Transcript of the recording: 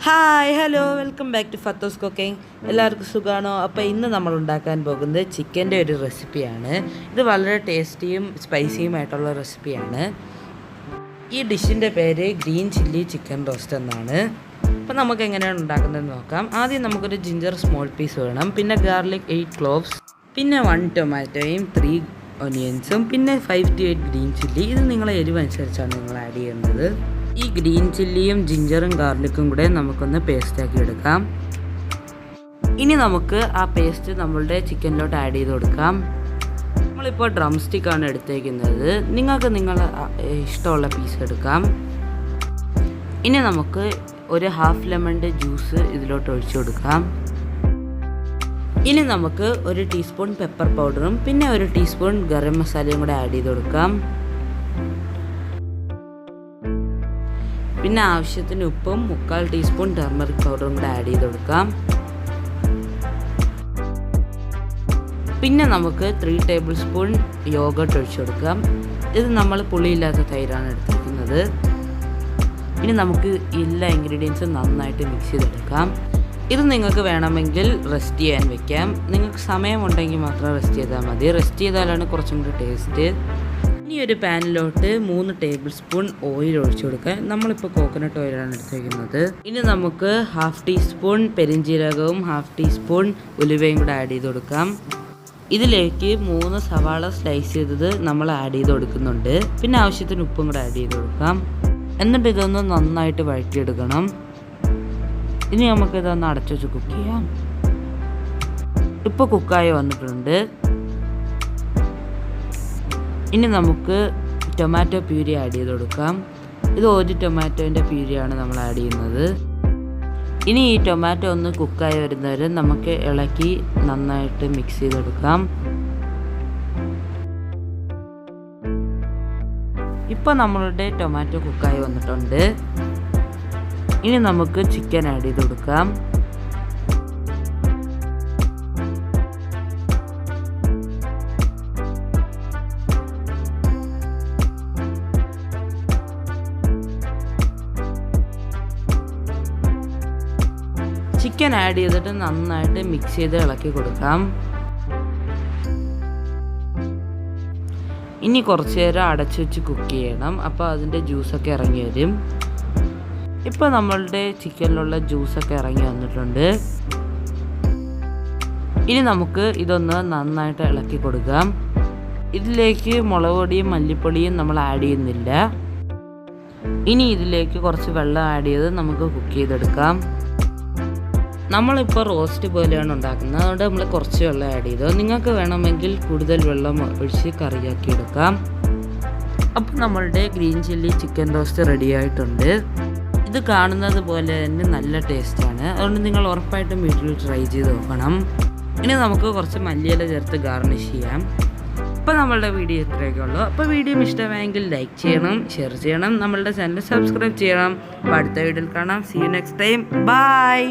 Hi hello welcome back to Fatho's cooking. എല്ലാവർക്കും സുഖമാണോ? അപ്പോൾ ഇന്ന് നമ്മൾ ഉണ്ടാക്കാൻ പോകുന്നത് ചിക്കൻ്റെ ഒരു റെസിപ്പിയാണ്. ഇത് വളരെ ടേസ്റ്റിയും സ്പൈസിയുമായിട്ടുള്ള റെസിപ്പിയാണ്. ഈ ഡിഷിൻ്റെ പേര് ഗ്രീൻ ചില്ലി ചിക്കൻ റോസ്റ്റ് എന്നാണ്. അപ്പോൾ നമുക്ക് എങ്ങനെയാണ് ഉണ്ടാക്കുന്നതെന്ന് നോക്കാം. ആദ്യം നമുക്കൊരു ജിഞ്ചർ സ്മോൾ പീസ് വേണം, പിന്നെ ഗാർലിക് 8 ക്ലോവ്സ്, പിന്നെ 1 ടൊമാറ്റോയും 3 ഒനിയൻസും, പിന്നെ 5 to 8 ഗ്രീൻ ചില്ലി. ഇത് നിങ്ങളെ എരിവനുസരിച്ചാണ് നിങ്ങൾ ആഡ് ചെയ്യേണ്ടത്. ഈ ഗ്രീൻ ചില്ലിയും ജിഞ്ചറും ഗാർലിക്കും കൂടെ നമുക്കൊന്ന് പേസ്റ്റാക്കി എടുക്കാം. ഇനി നമുക്ക് ആ പേസ്റ്റ് നമ്മളുടെ ചിക്കനിലോട്ട് ആഡ് ചെയ്ത് കൊടുക്കാം. നമ്മളിപ്പോൾ ഡ്രം സ്റ്റിക്കാണ് എടുത്തേക്കുന്നത്. നിങ്ങൾക്ക് ഇഷ്ടമുള്ള പീസ് എടുക്കാം. ഇനി നമുക്ക് ഒരു ഹാഫ് ലെമണിൻ്റെ ജ്യൂസ് ഇതിലോട്ട് ഒഴിച്ചു കൊടുക്കാം. ഇനി നമുക്ക് 1 ടീസ്പൂൺ പെപ്പർ പൗഡറും പിന്നെ 1 ടീസ്പൂൺ ഗരം മസാലയും കൂടെ ആഡ് ചെയ്ത് കൊടുക്കാം. പിന്നെ ആവശ്യത്തിന് ഉപ്പും 1/4 ടീസ്പൂൺ ടർമറിക് പൗഡറും കൂടെ ആഡ് ചെയ്ത് കൊടുക്കാം. പിന്നെ നമുക്ക് 3 ടേബിൾ സ്പൂൺ യോഗർട്ട് ഒഴിച്ചു കൊടുക്കാം. ഇത് നമ്മൾ പുളിയില്ലാത്ത തൈരാണ് എടുത്തിരിക്കുന്നത്. ഇനി നമുക്ക് എല്ലാ ഇൻഗ്രീഡിയൻസും നന്നായിട്ട് മിക്സ് ചെയ്തെടുക്കാം. ഇത് നിങ്ങൾക്ക് വേണമെങ്കിൽ റെസ്റ്റ് ചെയ്യാൻ വെക്കാം. നിങ്ങൾക്ക് സമയമുണ്ടെങ്കിൽ മാത്രം റെസ്റ്റ് ചെയ്താൽ മതി. റെസ്റ്റ് ചെയ്താലാണ് കുറച്ചും കൂടി ടേസ്റ്റ്. ഇനി ഒരു പാനിലോട്ട് 3 ടേബിൾ സ്പൂൺ ഓയിൽ ഒഴിച്ചു കൊടുക്കുക. നമ്മളിപ്പോൾ കോക്കനട്ട് ഓയിലാണ് എടുത്തിരിക്കുന്നത്. ഇനി നമുക്ക് 1/2 ടീസ്പൂൺ പെരിഞ്ജീരകവും 1/2 ടീസ്പൂൺ ഉലുവയും കൂടെ ആഡ് ചെയ്ത് കൊടുക്കാം. ഇതിലേക്ക് 3 സവാള സ്ലൈസ് ചെയ്തത് നമ്മൾ ആഡ് ചെയ്ത് കൊടുക്കുന്നുണ്ട്. പിന്നെ ആവശ്യത്തിന് ഉപ്പും കൂടെ ആഡ് ചെയ്ത് കൊടുക്കാം. എന്നിട്ട് ഇതൊന്ന് നന്നായിട്ട് വഴറ്റിയെടുക്കണം. ഇനി നമുക്കിതൊന്ന് അടച്ചു വെച്ച് കുക്ക് ചെയ്യാം. ഇപ്പോൾ കുക്കായി വന്നിട്ടുണ്ട്. ഇനി നമുക്ക് ടൊമാറ്റോ പ്യൂരി ആഡ് ചെയ്ത് കൊടുക്കാം. ഇത് 1 ടൊമാറ്റോൻ്റെ പ്യൂരിയാണ് നമ്മൾ ആഡ് ചെയ്യുന്നത്. ഇനി ഈ ടൊമാറ്റോ ഒന്ന് കുക്കായി വരുന്നവരെ നമുക്ക് ഇളക്കി നന്നായിട്ട് മിക്സ് ചെയ്തെടുക്കാം. ഇപ്പോൾ നമ്മളുടെ ടൊമാറ്റോ കുക്കായി വന്നിട്ടുണ്ട്. ഇനി നമുക്ക് ചിക്കൻ ആഡ് ചെയ്ത് കൊടുക്കാം. ചിക്കൻ ആഡ് ചെയ്തിട്ട് നന്നായിട്ട് മിക്സ് ചെയ്ത് ഇളക്കി കൊടുക്കാം. ഇനി കുറച്ച് നേരം അടച്ചു വെച്ച് കുക്ക് ചെയ്യണം. അപ്പോൾ അതിൻ്റെ ജ്യൂസൊക്കെ ഇറങ്ങി വരും. ഇപ്പോൾ നമ്മളുടെ ചിക്കനിലുള്ള ജ്യൂസൊക്കെ ഇറങ്ങി വന്നിട്ടുണ്ട്. ഇനി നമുക്ക് ഇതൊന്ന് നന്നായിട്ട് ഇളക്കി കൊടുക്കാം. ഇതിലേക്ക് മുളക് പൊടിയും മല്ലിപ്പൊടിയും നമ്മൾ ആഡ് ചെയ്യുന്നില്ല. ഇനി ഇതിലേക്ക് കുറച്ച് വെള്ളം ആഡ് ചെയ്ത് നമുക്ക് കുക്ക് ചെയ്തെടുക്കാം. നമ്മളിപ്പോൾ റോസ്റ്റ് പോലെയാണ് ഉണ്ടാക്കുന്നത്. അതുകൊണ്ട് നമ്മൾ കുറച്ച് വെള്ളം ആഡ് ചെയ്തു. നിങ്ങൾക്ക് വേണമെങ്കിൽ കൂടുതൽ വെള്ളം ഒഴിച്ച് കറിയാക്കി എടുക്കാം. അപ്പോൾ നമ്മളുടെ green chilli chicken roast ready ആയിട്ടുണ്ട്. ഇത് കാണുന്നത് പോലെ തന്നെ നല്ല ടേസ്റ്റാണ്. അതുകൊണ്ട് നിങ്ങൾ ഉറപ്പായിട്ടും വീട്ടിൽ ട്രൈ ചെയ്ത് നോക്കണം. ഇനി നമുക്ക് കുറച്ച് മല്ലിയില ചേർത്ത് ഗാർണിഷ് ചെയ്യാം. അപ്പോൾ നമ്മളുടെ വീഡിയോ ഇത്രയൊക്കെ ഉള്ളൂ. അപ്പോൾ വീഡിയോ ഇഷ്ടമായെങ്കിൽ ലൈക്ക് ചെയ്യണം, ഷെയർ ചെയ്യണം, നമ്മളുടെ ചാനൽ സബ്സ്ക്രൈബ് ചെയ്യണം. അപ്പോൾ അടുത്ത വീഡിയോയിൽ കാണാം. See you next time. By.